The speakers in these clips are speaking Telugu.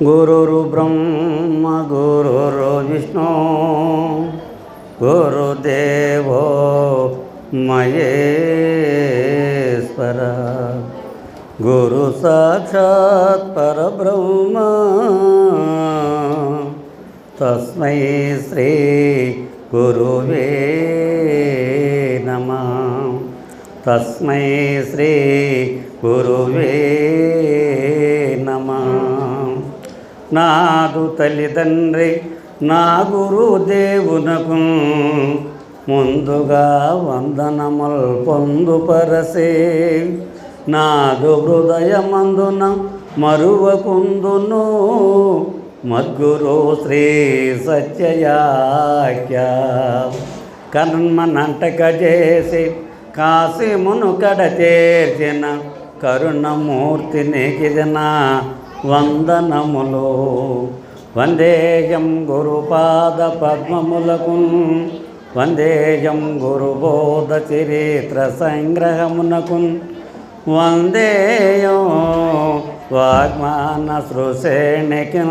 గురురు బ్రహ్మ గురురు విష్ణు గురుదేవో మహేశ్వర గురు సాక్షాత్ పరబ్రహ్మ తస్మై శ్రీ గురువే నమః. తస్మై శ్రీ గురువే నమః. నాదు తల్లిదండ్రి నా గురుదేవునకు ముందుగా వందనముల్ పొందుపరసే. నాదు హృదయమందున మరువకుందును మద్గురు శ్రీ సత్యయాఖ్య. కర్మనంటక చేసి కాశీమును కడ చేర్చిన కరుణమూర్తి నీకిదిన వందనములు. వందేయం గురుపాద పద్మములకు వందేయం గురుబోధ చరిత్ర సంగ్రహమునకు వందేయం వాగ్మాన సృశేణికి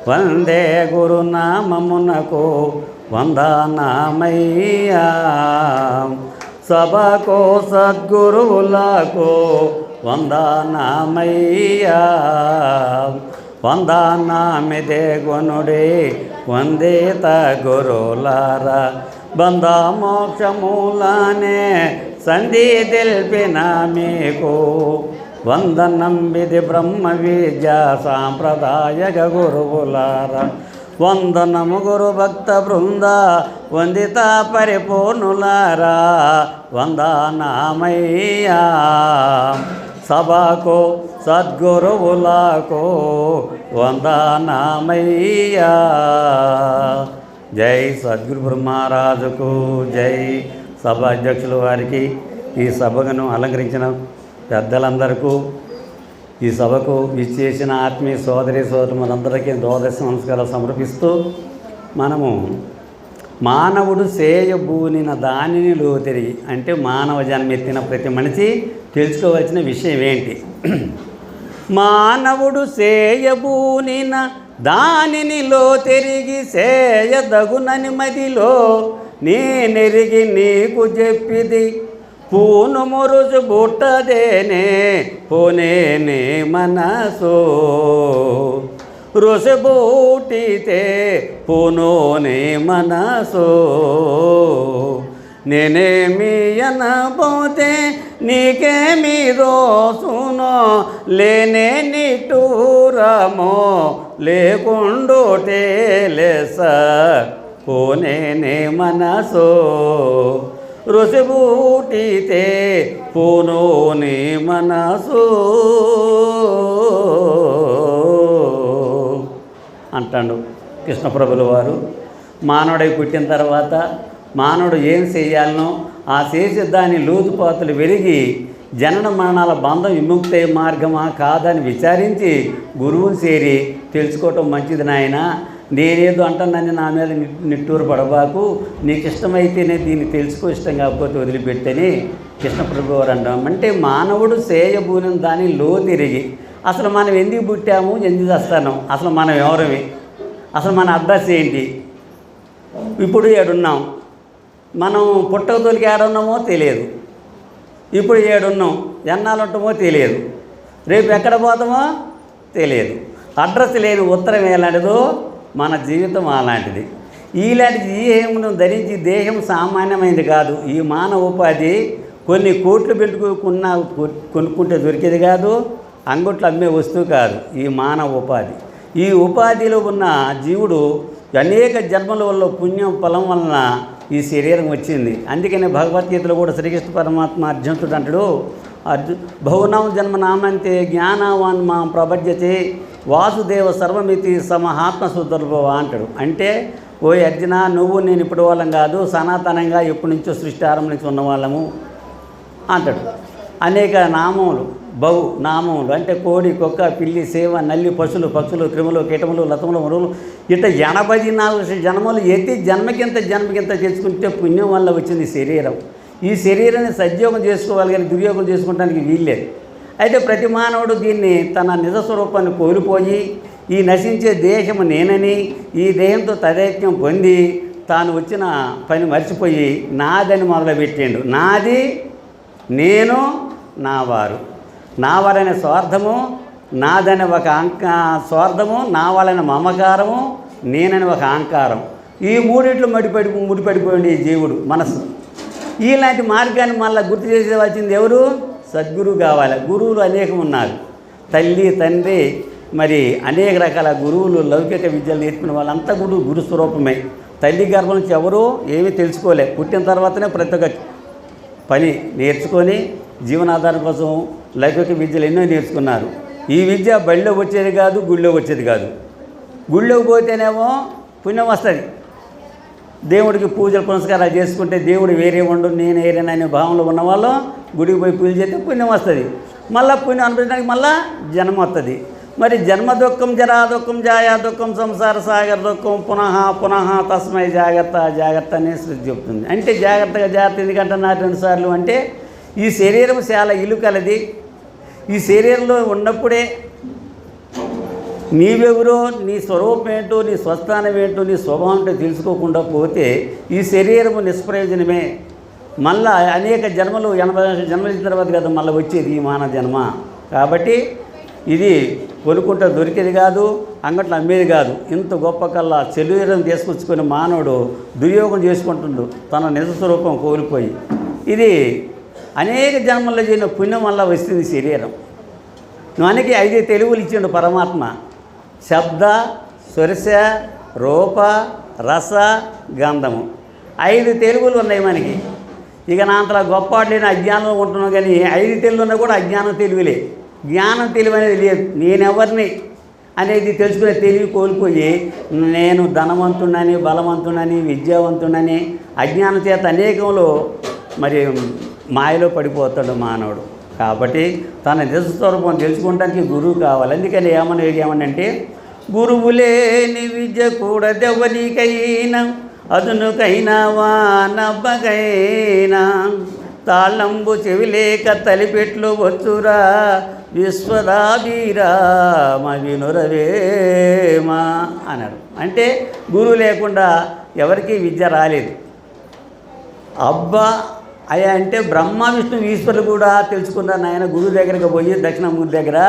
వందే గురునామమునకు వందనామయ్యా. సభకు సద్గురువులకు వందనామయ్యా. వందనామిదే గుణుడి వందిత గురులారా. బంధ మోక్షమూలానే సంధి తెలిపిన మీకు వందనం. విధి బ్రహ్మ విద్యా సాంప్రదాయక గురువులారా. వందనము గురు భక్త బృంద వందిత పరిపూర్ణులారా. వందనామయ్యా. సభకు సద్గురువులకు వందనామయ్యా. జై సద్గురు బ్రహ్మరాజుకు జై. సభ అధ్యక్షుల వారికి, ఈ సభను అలంకరించిన పెద్దలందరికీ, ఈ సభకు విచ్చేసిన ఆత్మీయ సోదరి సోదరులందరికీ ద్వాదశ నమస్కారాలు సమర్పిస్తూ, మనము మానవుడు చేయబూనిన దానిని లోతిరిగి, అంటే మానవ జన్మెత్తిన ప్రతి మనిషి తెలుసుకోవాల్సిన విషయం ఏంటి? మానవుడు చేయబూనిన దానిని లోతిరిగి చేయదగునని మదిలో నేనెరిగి నీకు చెప్పిది. పూను మురుజు బుట్టదేనే పోనేనే మనసో. రుసబూటితే పూనోనే మనసో. నేనేమి అనబోతే నీకేమి దోసునో. లేనే నిటూరమో లేకుండోటే లెస పోనేనే మనసో. రుసిబూటితే పూనోని మనసు అంటాడు కృష్ణప్రభుల వారు. మానవుడై పుట్టిన తర్వాత మానవుడు ఏం చేయాలనో ఆ చేసే దాని లోతుపాతులు వెలిగి జనన మరణాల బంధం విముక్తే మార్గమా కాదని విచారించి గురువుని చేరి తెలుసుకోవటం మంచిది నాయన. నేనేదో అంటానని నా మీద నిట్టూరు పడబాకు. నీకు ఇష్టమైతేనే దీన్ని తెలుసుకో, ఇష్టం కాకపోతే వదిలిపెట్టని కృష్ణప్రభు వారు అంటాం. అంటే మానవుడు చేయబూనిన దాన్ని తిరిగి అసలు మనం ఎందుకు పుట్టాము, ఎందుకు చేస్తాను, అసలు మనం ఎవరమి, అసలు మన అడ్రస్ ఏంటి, ఇప్పుడు ఏడున్నాం, మనం పుట్టక తొలికి ఏడున్నామో తెలియదు, ఇప్పుడు ఏడున్నాం, ఎన్నాళ్ళు ఉంటామో తెలియదు, రేపు ఎక్కడ పోతామో తెలియదు. అడ్రస్ లేని ఉత్తరం ఎలాంటిదో మన జీవితం అలాంటిది. ఇలాంటి జీవమును ధరించి దేహం సామాన్యమైనది కాదు. ఈ మానవ ఉపాధి కొన్ని కోట్లు కొనుక్కుంటే దొరికేది కాదు, అంగట్లో అమ్మే వస్తువు కాదు ఈ మానవ ఉపాధి. ఈ ఉపాధిలో ఉన్న జీవుడు అనేక జన్మల వల్ల పుణ్యం ఫలం వలన ఈ శరీరం వచ్చింది. అందుకనే భగవద్గీతలో కూడా శ్రీకృష్ణ పరమాత్మ అర్జునుడు అంటాడు, బహునాం జన్మనామంతే జ్ఞానవాన్ మాం ప్రపద్యతే వాసుదేవ సర్వమితి సమహాత్మ సుదుర్భవ అంటాడు. అంటే ఓ అర్జున, నువ్వు నేను ఇప్పటి వాళ్ళం కాదు, సనాతనంగా ఎప్పటి నుంచో సృష్టి ఆరంభం నుంచి ఉన్నవాళ్ళము అంటాడు. అనేక నామములు, నామములు అంటే కోడి, కుక్క, పిల్లి, సేవ, నల్లి, పశువులు, పక్షులు, క్రిములు, కీటములు, లతములు, మరువులు ఇట్లా 84 జన్మలు ఎత్తి జన్మకింత తెచ్చుకుంటే పుణ్యం వల్ల వచ్చింది శరీరం. ఈ శరీరాన్ని సద్యోగం చేసుకోవాలి కానీ దుర్యోగం చేసుకోవడానికి వీల్లేదు. అయితే ప్రతి మానవుడు దీన్ని తన నిజ స్వరూపాన్ని కోల్పోయి ఈ నశించే దేహము నేనని ఈ దేహంతో తదైక్యం పొంది తాను వచ్చిన పని మర్చిపోయి నాదని మొదలుపెట్టిండు. నాది, నేను, నావారు. నావారనే స్వార్థము, నాదనే ఒక స్వార్థము, నావాలనే మమకారము, నేనని ఒక అహంకారం. ఈ మూడిట్లు ముడిపడిపోయింది ఈ జీవుడు మనసు. ఇలాంటి మార్గాన్ని మళ్ళీ గుర్తు చేసేవచ్చింది ఎవరు? సద్గురువు కావాలి. గురువులు అనేకం ఉన్నారు. తల్లి, తండ్రి, మరి అనేక రకాల గురువులు, లౌకిక విద్యలు నేర్పిన వాళ్ళంతా గురు స్వరూపమే. తల్లి గర్భం నుంచి ఎవరూ ఏమీ తెలుసుకోలే. పుట్టిన తర్వాతనే ప్రతి ఒక్క పని నేర్చుకొని జీవనాధారం కోసం లౌకిక విద్యలు ఎన్నో నేర్చుకున్నారు. ఈ విద్య బడిలో వచ్చేది కాదు, గుళ్ళో వచ్చేది కాదు. గుళ్ళోకి పోతేనేమో పుణ్యం వస్తుంది. దేవుడికి పూజలు పునస్కారాలు చేసుకుంటే దేవుడు వేరే ఉండు, నేను వేరేననే భావంలో ఉన్నవాళ్ళు గుడికి పోయి పూజ చేస్తే పుణ్యం వస్తుంది. మళ్ళీ పుణ్యం అనిపించడానికి మళ్ళీ జన్మ వస్తుంది. మరి జన్మ దుఃఖం, జరా దుఃఖం, జాయా దుఃఖం, సంసార సాగర దుఃఖం, పునః పునః తస్మై జాగ్రత్త జాగ్రత్త అనే శృతి చెప్తుంది. అంటే జాగ్రత్తగా జాగ్రత్త ఎందుకంటే 2 సార్లు అంటే ఈ శరీరం చాలా ఇలుకలది. ఈ శరీరంలో ఉన్నప్పుడే నీవెవరో, నీ స్వరూపం ఏంటో, నీ స్వస్థానం ఏంటో, నీ స్వభావం ఏంటో తెలుసుకోకుండా పోతే ఈ శరీరము నిష్ప్రయోజనమే. మళ్ళా అనేక జన్మలు 80 జన్మల తర్వాత కదా మళ్ళీ వచ్చేది ఈ మానవ జన్మ. కాబట్టి ఇది కొనుక్కుంటే దొరికేది కాదు, అంగట్లో అమ్మేది కాదు. ఇంత గొప్ప కల్లా శరీరం తీసుకొచ్చుకుని మానవుడు దుర్యోగం చేసుకుంటుండు తన నిజ స్వరూపం కోల్పోయి. ఇది అనేక జన్మల్లో చేసిన పుణ్యం వల్ల వస్తుంది శరీరం. మనకి 5 తెలుగులు ఇచ్చిండు పరమాత్మ: శబ్ద, స్పర్శ, రూప, రస, గంధము. 5 తెలుగులు ఉన్నాయి మనకి. ఇక నా అంతలా గొప్పవాడు లేని అజ్ఞానంలో ఉంటున్నాం. కానీ 5 తెలుగులు ఉన్నా కూడా అజ్ఞానం తెలివిలే. జ్ఞానం తెలివి అనేది లేదు. నేనెవరిని అనేది తెలుసుకునే తెలివి కోల్పోయి నేను ధనవంతుడని, బలవంతుడని, విద్యావంతుడని అజ్ఞానం చేత అనేకంలో మరి మాయలో పడిపోతాడు మానవుడు. కాబట్టి తన నిజ స్వరూపం తెలుసుకోవడానికి గురువు కావాలి. అందుకని ఏమనంటే గురువులేని విద్య కూడదెవరికైనా, అదునుకైనా వానబ్బకైనా, తాళంబు చెవిలేక తలిపెట్లు వచ్చురా విశ్వదాభిరామ వినురవేమా అన్నాడు. అంటే గురువు లేకుండా ఎవరికీ విద్య రాలేదు. అబ్బా అయ్యా అంటే బ్రహ్మ, విష్ణు, ఈశ్వరులు కూడా తెలుసుకున్నారు నాయన గురువు దగ్గరికి పోయి దక్షిణామూర్తి దగ్గర.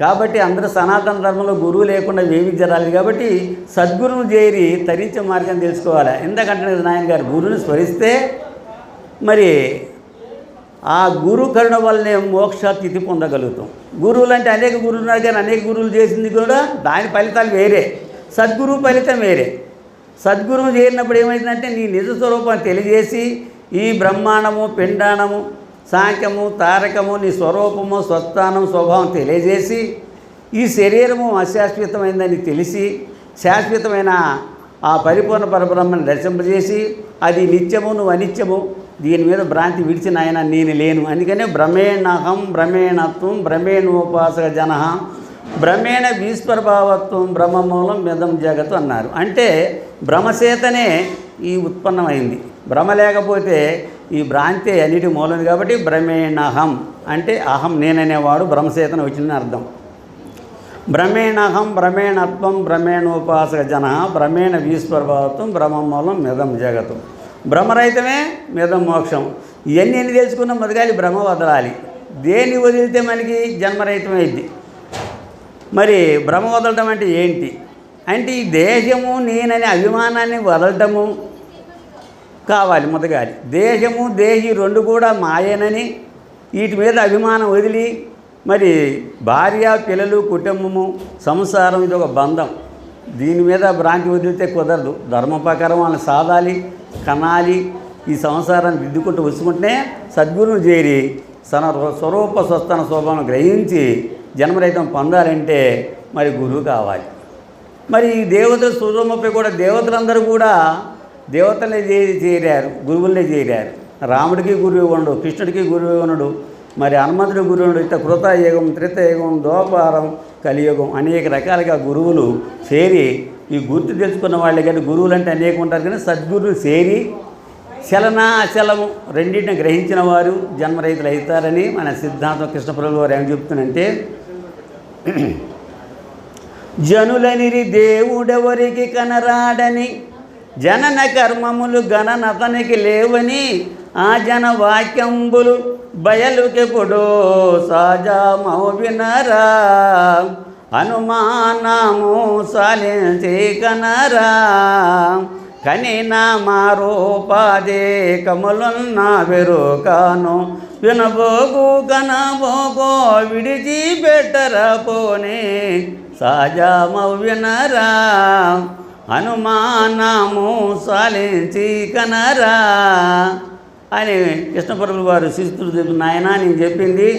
కాబట్టి అందరూ సనాతన ధర్మంలో గురువు లేకుండా ఏ విద్య రాలేదు. కాబట్టి సద్గురువును చేరి తరించే మార్గం తెలుసుకోవాలి. ఎందుకంటే నాయన గారు గురువుని స్మరిస్తే మరి ఆ గురు కరుణ వల్లనే మోక్ష తిథి పొందగలుగుతాం. గురువులు అంటే అనేక గురువులు ఉన్నారు, కానీ అనేక గురువులు చేసింది కూడా దాని ఫలితాలు వేరే, సద్గురువు ఫలితం వేరే. సద్గురువు చేరినప్పుడు ఏమైందంటే నీ నిజ స్వరూపాన్ని తెలియజేసి ఈ బ్రహ్మాండము, పిండాణము, సాంఖ్యము, తారకము, నీ స్వరూపము, స్వస్థానం, స్వభావం తెలియజేసి ఈ శరీరము అశాశ్వతమైందని తెలిసి శాశ్వతమైన ఆ పరిపూర్ణ పరబ్రహ్మని దర్శింపజేసి అది నిత్యము, నువ్వు అనిత్యము, దీని మీద భ్రాంతి విడిచిన ఆయన నేను లేను. అందుకనే భ్రమేణహం భ్రమేణత్వం భ్రమేణోపాసక జన భ్రమేణ ఈశ్వరభావత్వం బ్రహ్మమూలం మిదం జగత్తు అన్నారు. అంటే భ్రమచేతనే ఈ ఉత్పన్నమైంది. భ్రమ లేకపోతే ఈ భ్రాంతి అన్నిటి మూలం. కాబట్టి భ్రమేణహం అంటే అహం నేననేవాడు భ్రమచేతన వచ్చిందని అర్థం. భ్రమేణహం భ్రమేణత్వం భ్రమేణోపాసక జన భ్రమేణ ఈశ్వరభావత్వం బ్రహ్మమూలం మిదం జగత్తు. భ్రమరహితమే మిదం మోక్షం. ఇవన్నీ ఎన్ని తెలుసుకున్నాం మొదగాలి భ్రమ వదలాలి. దేన్ని వదిలితే మనకి జన్మరహితం అయింది. మరి భ్రమ వదలటం అంటే ఏంటి అంటే ఈ దేశము నేననే అభిమానాన్ని వదలటము కావాలి మొదగాలి. దేశము దేహి 2 కూడా మాయేనని వీటి మీద అభిమానం వదిలి మరి భార్య, పిల్లలు, కుటుంబము, సంసారం ఇది ఒక బంధం. దీని మీద భ్రాంతి వదిలితే కుదరదు. ధర్మ ప్రకారం వాళ్ళని సాధాలి, కనాలి. ఈ సంసారాన్ని దిద్దుకుంటూ వచ్చుకుంటేనే సద్గురువును చేరి తన స్వరూప స్వస్థాన స్వభావం గ్రహించి జన్మరహితం పొందాలంటే మరి గురువు కావాలి. మరి ఈ దేవతల స్వరూపంపై కూడా దేవతలందరూ కూడా దేవతలే చేరారు, గురువులనే చేరారు. రాముడికి గురువు ఉండడు, కృష్ణుడికి గురువు ఉండడు, మరి హనుమంతుడి గురువు ఉండడు. ఇట్లా కృతయుగం, త్రేతాయుగం, ద్వాపరం, కలియుగం అనేక రకాలుగా గురువులు చేరి ఈ గుర్తు తెలుసుకున్న వాళ్ళే. కానీ గురువులు అంటే అనేక ఉంటారు, కానీ సద్గురువులు చేరి చలన అచలము రెండింటిని గ్రహించిన వారు జన్మరహితులు అవుతారని మన సిద్ధాంతం కృష్ణప్రభువు వారు ఏం చెప్తున్నంటే, జనులనిరి దేవుడెవరికి కనరాడని, జనన కర్మములు గణనతనికి లేవని, ఆ జన వాక్యంబులు బయలుకెప్పుడో సహజమౌ వినరా, అనుమానము సాలించి కనరా, కనిన మారూపాదేకములున్న వెరుకాను, వినబోగు కనబోగో విడిచి పెట్టరా పోనే, సహజమౌ వినరా, అనుమానము సాలించి కనరా అని కృష్ణప్రభువు వారు శిస్తుడు చెప్పిన, నాయన నేను చెప్పింది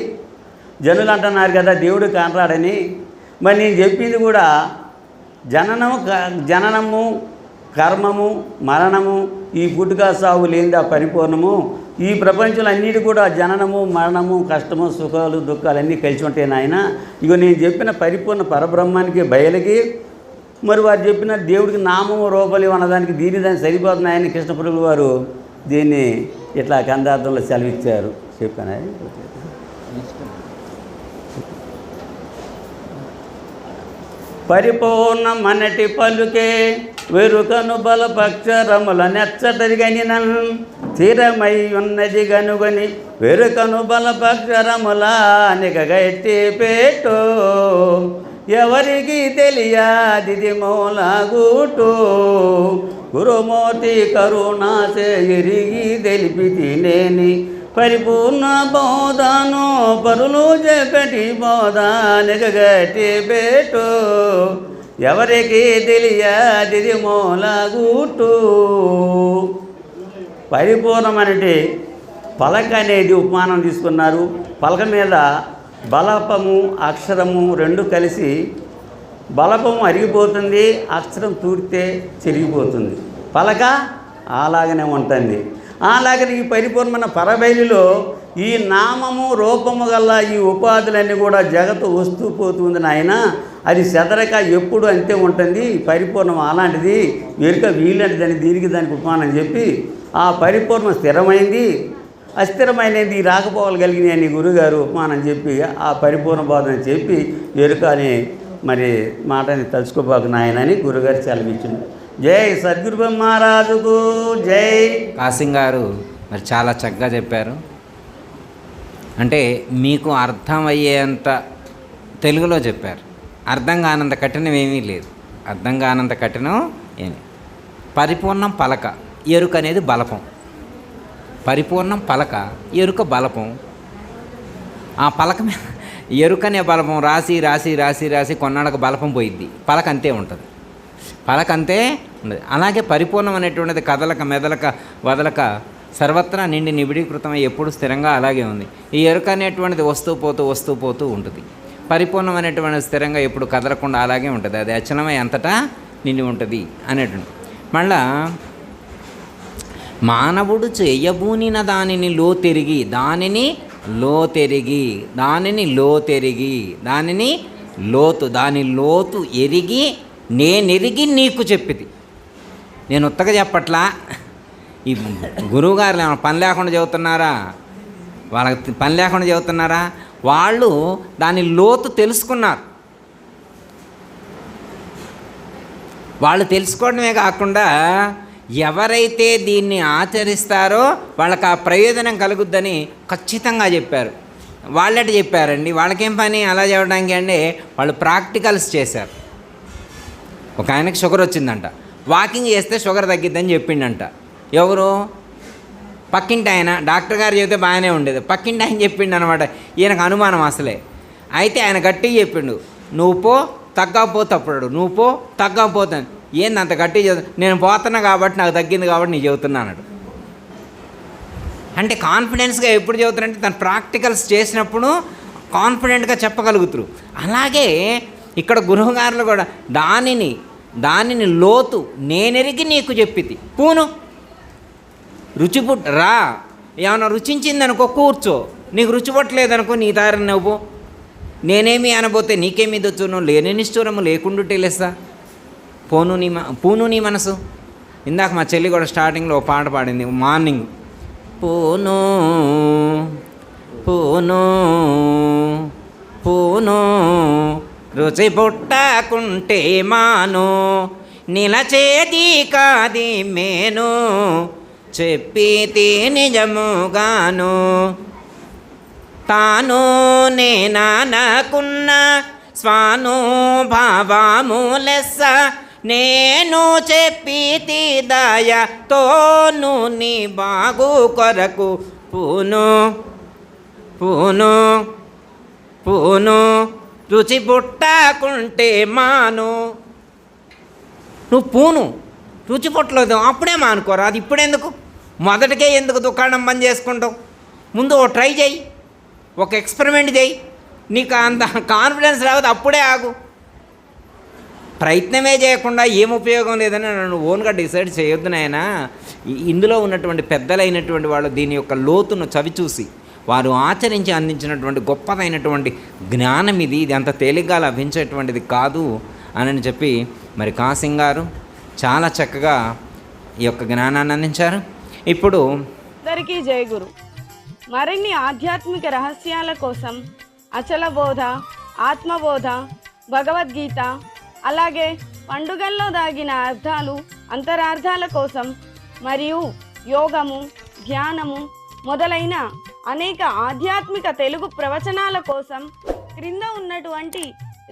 జనులు అంటున్నారు కదా దేవుడు కానరాడని, మరి నేను చెప్పింది కూడా జననము కర్మము మరణము ఈ పుట్టుక సాగు లేనిది ఆ పరిపూర్ణము, ఈ ప్రపంచంలో అన్నిటి కూడా జననము మరణము కష్టము సుఖాలు దుఃఖాలు అన్నీ కలిసి ఉంటాయి నాయన. ఇగో నేను చెప్పిన పరిపూర్ణ పరబ్రహ్మానికి బయలుకి మరి వారు చెప్పిన దేవుడికి నామము రూపాలు అన్నదానికి దాన్ని సరిపోతున్నాయని కృష్ణప్రభువు వారు దీన్ని ఇట్లా కందార్థంలో సెలవిచ్చారు. చెప్పాను. పరిపూర్ణమనటి పలుకే వెరుకను బలపక్షరముల నెచ్చటరిగనినన్, స్థిరమై ఉన్నది గనుగని వెరుకను బలపక్షరముల నిగగట్టి పెట్టు, ఎవరికి తెలియదిది మూలగూటు, గురుమూర్తి కరుణాసే ఎరిగి తెలిపి తినేని, పరిపూర్ణ బోధను పరులు చెప్పటి బోధ నిగగట్టి పెట్టు, ఎవరికి తెలియదిది మూలగూటు. పరిపూర్ణమనేటి పలక అనేది ఉపమానం తీసుకున్నారు. పలక మీద బలపము అక్షరము రెండు కలిసి, బలపము అరిగిపోతుంది, అక్షరం తూడితే చెరిగిపోతుంది. పలక అలాగనే ఉంటుంది. అలాగనే ఈ పరిపూర్ణమైన పరబయలులో ఈ నామము రూపము గల ఈ ఉపాధులన్నీ కూడా జగత్తు వస్తూ పోతుంది నాయన. అది చెదరక ఎప్పుడు అంతే ఉంటుంది. పరిపూర్ణం అలాంటిది, వెనుక వీలంటిదని దానికి ఉపమానం చెప్పి ఆ పరిపూర్ణం స్థిరమైంది, అస్థిరమైనది రాకపోగలిగిన అని గురుగారు ఉపమానం చెప్పి ఆ పరిపూర్ణ బోధన చెప్పి ఎరుకని మరి మాటని తలుచుకోబాకు నాయనని గురుగారు సెలవిచ్చింది. జై సద్గురు మహారాజుకు జై. కాసింగ్ గారు మరి చాలా చక్కగా చెప్పారు. అంటే మీకు అర్థమయ్యేంత తెలుగులో చెప్పారు. అర్థం కానంత కఠినం ఏమీ లేదు. అర్థం కానంత కఠినం ఏమి. పరిపూర్ణం పలక, ఎరుక అనేది బలపం. పరిపూర్ణం పలక, ఎరుక బలపం. ఆ పలక మీద ఎరుకనే బలపం రాసి రాసి రాసి రాసి కొన్నాళ్ళకు బలపం పోయిద్ది. పలక అంతే ఉంటుంది. పలక అంతే ఉండదు. అలాగే పరిపూర్ణం అనేటువంటిది కదలక మెదలక వదలక సర్వత్రా నిండి నిబిడీకృతమై ఎప్పుడు స్థిరంగా అలాగే ఉంది. ఈ ఎరుక అనేటువంటిది వస్తూ పోతూ ఉంటుంది. పరిపూర్ణం అనేటువంటిది స్థిరంగా ఎప్పుడు కదలకుండా అలాగే ఉంటుంది. అది అచలమై అంతటా నిండి ఉంటుంది అనేటువంటి. మళ్ళా మానవుడు చేయబూనిన దానిని దాని లోతు ఎరిగి నేనెరిగి నీకు చెప్పిది. నేను ఉత్తగా చెప్పట్లా. ఈ గురువుగారు ఏమైనా పని లేకుండా చెబుతున్నారా? వాళ్ళకి పని లేకుండా చెబుతున్నారా? వాళ్ళు దాని లోతు తెలుసుకున్నారు. వాళ్ళు తెలుసుకోవడమే కాకుండా ఎవరైతే దీన్ని ఆచరిస్తారో వాళ్ళకి ఆ ప్రయోజనం కలుగుద్దని ఖచ్చితంగా చెప్పారు. వాళ్ళట చెప్పారండి. వాళ్ళకేం పని అలా చెప్పడానికి అంటే వాళ్ళు ప్రాక్టికల్స్ చేశారు. ఒక ఆయనకి షుగర్ వచ్చిందంట. వాకింగ్ చేస్తే షుగర్ తగ్గిద్దని చెప్పిండంట. ఎవరు? పక్కింటి ఆయన. డాక్టర్ గారు చెబితే బాగానే ఉండేది. పక్కింటి ఆయన చెప్పిండు అనమాట. ఈయనకు అనుమానం అసలే. అయితే ఆయన గట్టిగా చెప్పిండు, నువ్వు పో తగ్గపో తప్పుడు, నువ్వు పో తగ్గపోతాను. ఏంది అంత గట్టిగా చెబుతా? నేను పోతున్నా కాబట్టి నాకు తగ్గింది కాబట్టి నీకు చెబుతున్నా అన్నాడు. అంటే కాన్ఫిడెన్స్గా ఎప్పుడు చెబుతారంటే తను ప్రాక్టికల్స్ చేసినప్పుడు కాన్ఫిడెంట్గా చెప్పగలుగుతారు. అలాగే ఇక్కడ గురువుగారులు కూడా దానిని లోతు నేనెరిగి నీకు చెప్పితి. పూను రా, ఏమైనా రుచించిందనుకో కూర్చో. నీకు రుచి పట్టలేదనుకో నీ దారిని నువ్వు. నేనేమి అనబోతే నీకేమి దొచ్చు. నువ్వు లేని నిష్ఠూరము లేకుండుటే లెస్సా. పూను నీ మనసు. ఇందాక మా చెల్లి కూడా స్టార్టింగ్లో ఓ పాట పాడింది మార్నింగ్. పూను పూను పూను రుచి పుట్టకుంటే మాను నిలచేది కాది మేను చెప్పితే నిజముగాను తాను నేననుకున్న స్వాను భావము లెస్స నేను చెప్పితి దయతోను నీ బాగు కొరకు పూను పూను పూను రుచి పుట్టకుంటే మాను. నువ్వు పూను రుచి పుట్టలేదు అప్పుడే మానుకోరా, అది ఇప్పుడెందుకు, మొదటికే ఎందుకు దుకాణం బంద్ చేసుకుంటావు? ముందు ఓ ట్రై చేయి, ఒక ఎక్స్పెరిమెంట్ చేయి, నీకు అంత కాన్ఫిడెన్స్ రావద్దు అప్పుడే ఆగు. ప్రయత్నమే చేయకుండా ఏం ఉపయోగం లేదని నన్ను ఓన్గా డిసైడ్ చేయొద్దు నాయన. ఇందులో ఉన్నటువంటి పెద్దలైనటువంటి వాళ్ళు దీని యొక్క లోతును చవిచూసి వారు ఆచరించి అందించినటువంటి గొప్పదైనటువంటి జ్ఞానం ఇది అంత తేలిగ్గా లభించేటువంటిది కాదు అని చెప్పి మరి కాసింగ్ గారు చాలా చక్కగా ఈ యొక్క జ్ఞానాన్ని అందించారు. ఇప్పుడు అందరికీ జై గురు. మరిన్ని ఆధ్యాత్మిక రహస్యాల కోసం అచల బోధ, ఆత్మబోధ, భగవద్గీత, అలాగే పండుగల్లో దాగిన అర్థాలు, అంతరార్థాల కోసం మరియు యోగము, ధ్యానము మొదలైన అనేక ఆధ్యాత్మిక తెలుగు ప్రవచనాల కోసం క్రింద ఉన్నటువంటి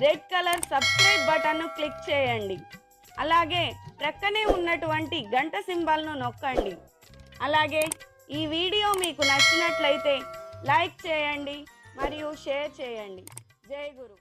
రెడ్ కలర్ సబ్స్క్రైబ్ బటన్ను క్లిక్ చేయండి. అలాగే ప్రక్కనే ఉన్నటువంటి గంట సింబల్ను నొక్కండి. అలాగే ఈ వీడియో మీకు నచ్చినట్లయితే లైక్ చేయండి మరియు షేర్ చేయండి. జై గురు.